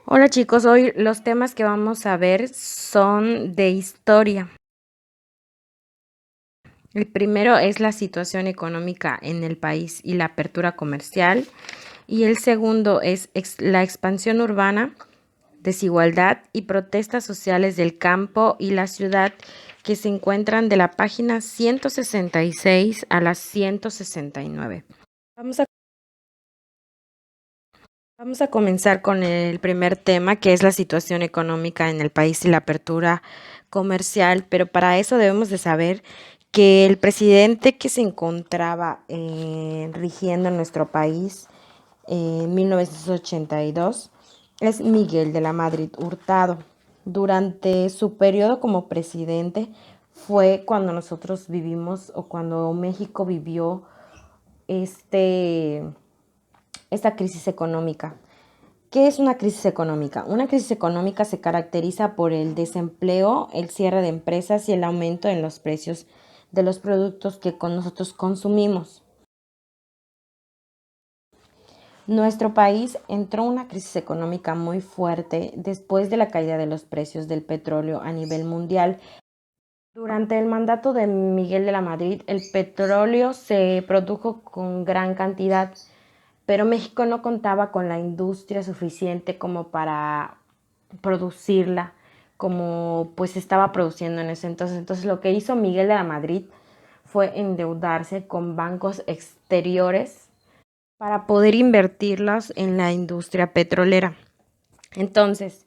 Hola chicos, hoy los temas que vamos a ver son de historia. El primero es la situación económica en el país y la apertura comercial. Y el segundo es la expansión urbana, desigualdad y protestas sociales del campo y la ciudad, que se encuentran de la página 166 a la 169. Vamos a Vamos a comenzar con el primer tema, que es la situación económica en el país y la apertura comercial, pero para eso debemos de saber que el presidente que se encontraba rigiendo nuestro país en 1982 es Miguel de la Madrid Hurtado. Durante su periodo como presidente fue cuando nosotros vivimos o cuando México vivió este, esta crisis económica. ¿Qué es una crisis económica? Una crisis económica se caracteriza por el desempleo, el cierre de empresas y el aumento en los precios de los productos que nosotros consumimos. Nuestro país entró en una crisis económica muy fuerte después de la caída de los precios del petróleo a nivel mundial. Durante el mandato de Miguel de la Madrid, el petróleo se produjo con gran cantidad, pero México no contaba con la industria suficiente como para producirla como pues estaba produciendo en ese entonces. Entonces lo que hizo Miguel de la Madrid fue endeudarse con bancos exteriores para poder invertirlas en la industria petrolera. Entonces,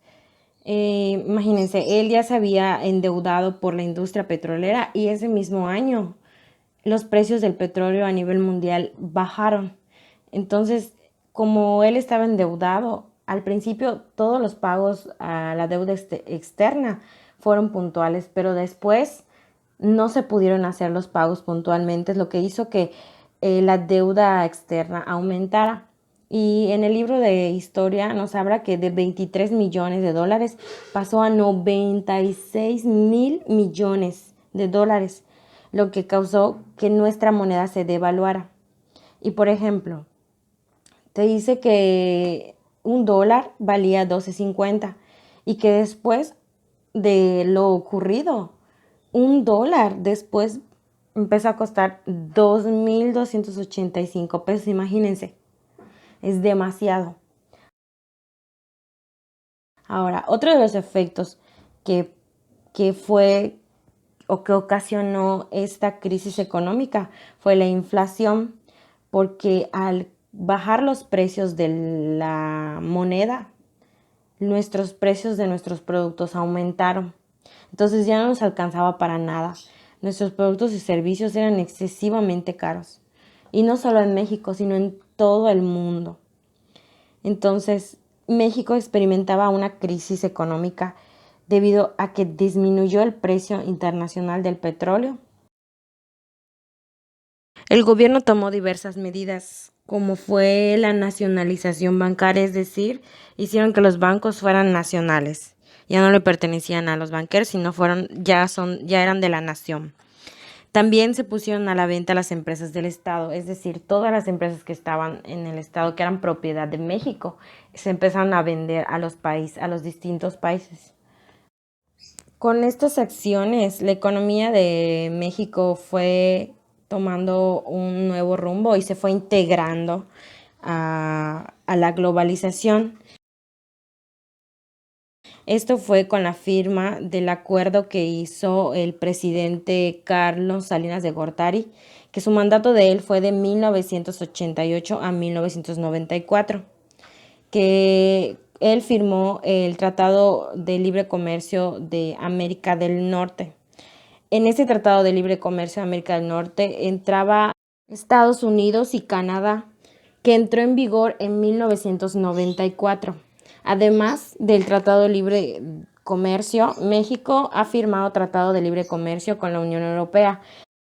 imagínense, él ya se había endeudado por la industria petrolera y ese mismo año los precios del petróleo a nivel mundial bajaron. Entonces, como él estaba endeudado, al principio todos los pagos a la deuda externa fueron puntuales, pero después no se pudieron hacer los pagos puntualmente, lo que hizo que la deuda externa aumentara. Y en el libro de historia nos habla que de 23 millones de dólares pasó a 96.000 millones de dólares, lo que causó que nuestra moneda se devaluara. Y por ejemplo, te dice que un dólar valía 12.50 y que después de lo ocurrido, un dólar después empezó a costar 2.285 pesos, imagínense, es demasiado. Ahora, otro de los efectos que, que fue o que ocasionó esta crisis económica fue la inflación, porque al bajar los precios de la moneda, nuestros precios de nuestros productos aumentaron. Entonces ya no nos alcanzaba para nada. Nuestros productos y servicios eran excesivamente caros. Y no solo en México, sino en todo el mundo. Entonces, México experimentaba una crisis económica debido a que disminuyó el precio internacional del petróleo. El gobierno tomó diversas medidas, como fue la nacionalización bancaria, es decir, hicieron que los bancos fueran nacionales. Ya no le pertenecían a los banqueros, sino ya eran de la nación. También se pusieron a la venta las empresas del Estado, es decir, todas las empresas que estaban en el Estado, que eran propiedad de México, se empezaron a vender a los distintos países. Con estas acciones, la economía de México fue tomando un nuevo rumbo y se fue integrando a la globalización. Esto fue con la firma del acuerdo que hizo el presidente Carlos Salinas de Gortari, que su mandato de él fue de 1988 a 1994, que él firmó el Tratado de Libre Comercio de América del Norte. En este Tratado de Libre Comercio de América del Norte entraba Estados Unidos y Canadá, que entró en vigor en 1994. Además del Tratado de Libre Comercio, México ha firmado Tratado de Libre Comercio con la Unión Europea,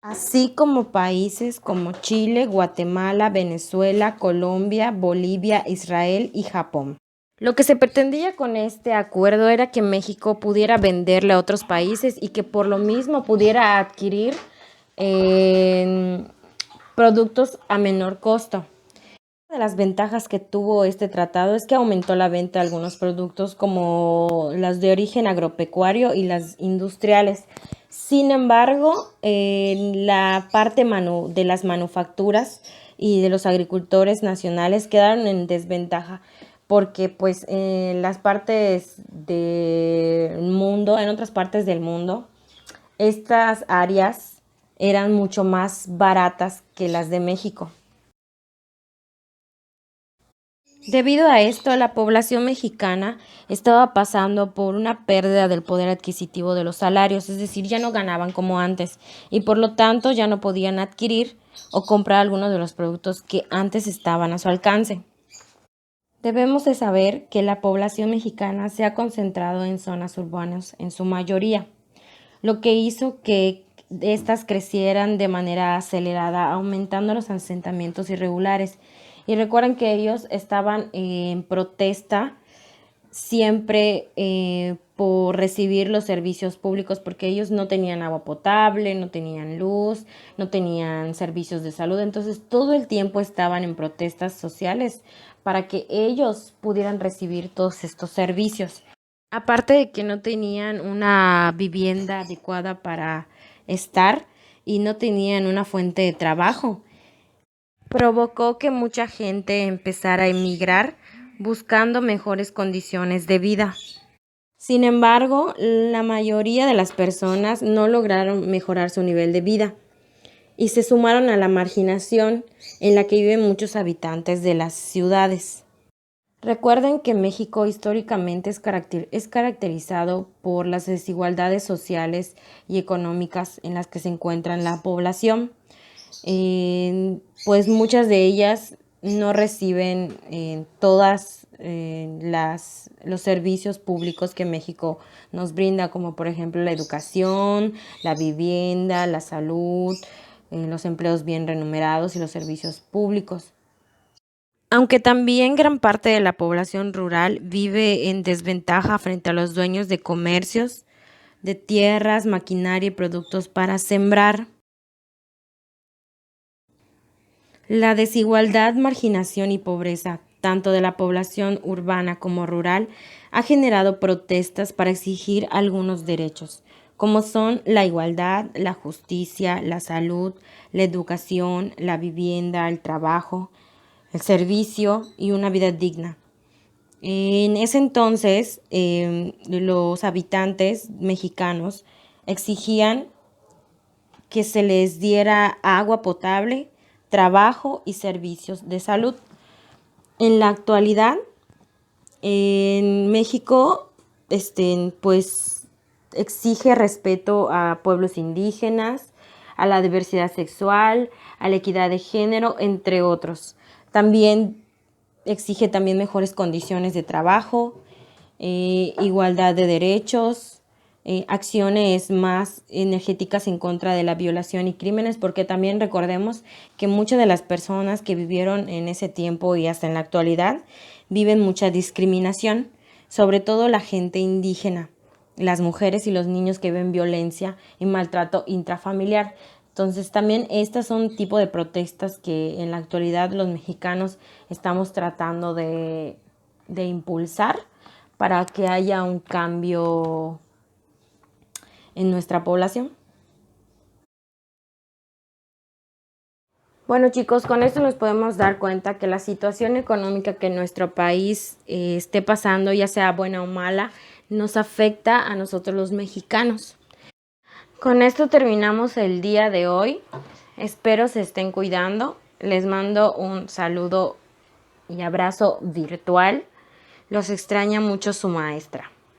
así como países como Chile, Guatemala, Venezuela, Colombia, Bolivia, Israel y Japón. Lo que se pretendía con este acuerdo era que México pudiera venderle a otros países y que por lo mismo pudiera adquirir eh, productos a menor costo. Una de las ventajas que tuvo este tratado es que aumentó la venta de algunos productos como las de origen agropecuario y las industriales. Sin embargo, la parte de las manufacturas y de los agricultores nacionales quedaron en desventaja porque pues en las partes del mundo, en otras partes del mundo, estas áreas eran mucho más baratas que las de México. Debido a esto, la población mexicana estaba pasando por una pérdida del poder adquisitivo de los salarios, es decir, ya no ganaban como antes y por lo tanto ya no podían adquirir o comprar algunos de los productos que antes estaban a su alcance. Debemos de saber que la población mexicana se ha concentrado en zonas urbanas en su mayoría, lo que hizo que estas crecieran de manera acelerada, aumentando los asentamientos irregulares. Y recuerden que ellos estaban en protesta siempre por recibir los servicios públicos, porque ellos no tenían agua potable, no tenían luz, no tenían servicios de salud. Entonces todo el tiempo estaban en protestas sociales para que ellos pudieran recibir todos estos servicios. Aparte de que no tenían una vivienda adecuada para estar y no tenían una fuente de trabajo, provocó que mucha gente empezara a emigrar buscando mejores condiciones de vida. Sin embargo, la mayoría de las personas no lograron mejorar su nivel de vida y se sumaron a la marginación en la que viven muchos habitantes de las ciudades. Recuerden que México históricamente es caracterizado por las desigualdades sociales y económicas en las que se encuentra la población. Pues muchas de ellas no reciben todas los servicios públicos que México nos brinda, como por ejemplo la educación, la vivienda, la salud, los empleos bien remunerados y los servicios públicos. Aunque también gran parte de la población rural vive en desventaja frente a los dueños de comercios, de tierras, maquinaria y productos para sembrar. La desigualdad, marginación y pobreza, tanto de la población urbana como rural, ha generado protestas para exigir algunos derechos, como son la igualdad, la justicia, la salud, la educación, la vivienda, el trabajo, el servicio y una vida digna. En ese entonces, los habitantes mexicanos exigían que se les diera agua potable, trabajo y servicios de salud. En la actualidad, en México, pues exige respeto a pueblos indígenas, a la diversidad sexual, a la equidad de género, entre otros. También exige también mejores condiciones de trabajo, igualdad de derechos, acciones más energéticas en contra de la violación y crímenes, porque también recordemos que muchas de las personas que vivieron en ese tiempo y hasta en la actualidad viven mucha discriminación, sobre todo la gente indígena, las mujeres y los niños que ven violencia y maltrato intrafamiliar. Entonces también estas son tipo de protestas que en la actualidad los mexicanos estamos tratando de impulsar para que haya un cambio en nuestra población. Bueno chicos, con esto nos podemos dar cuenta que la situación económica que nuestro país esté pasando, ya sea buena o mala, nos afecta a nosotros los mexicanos. Con esto terminamos el día de hoy. Espero se estén cuidando. Les mando un saludo y abrazo virtual. Los extraña mucho su maestra.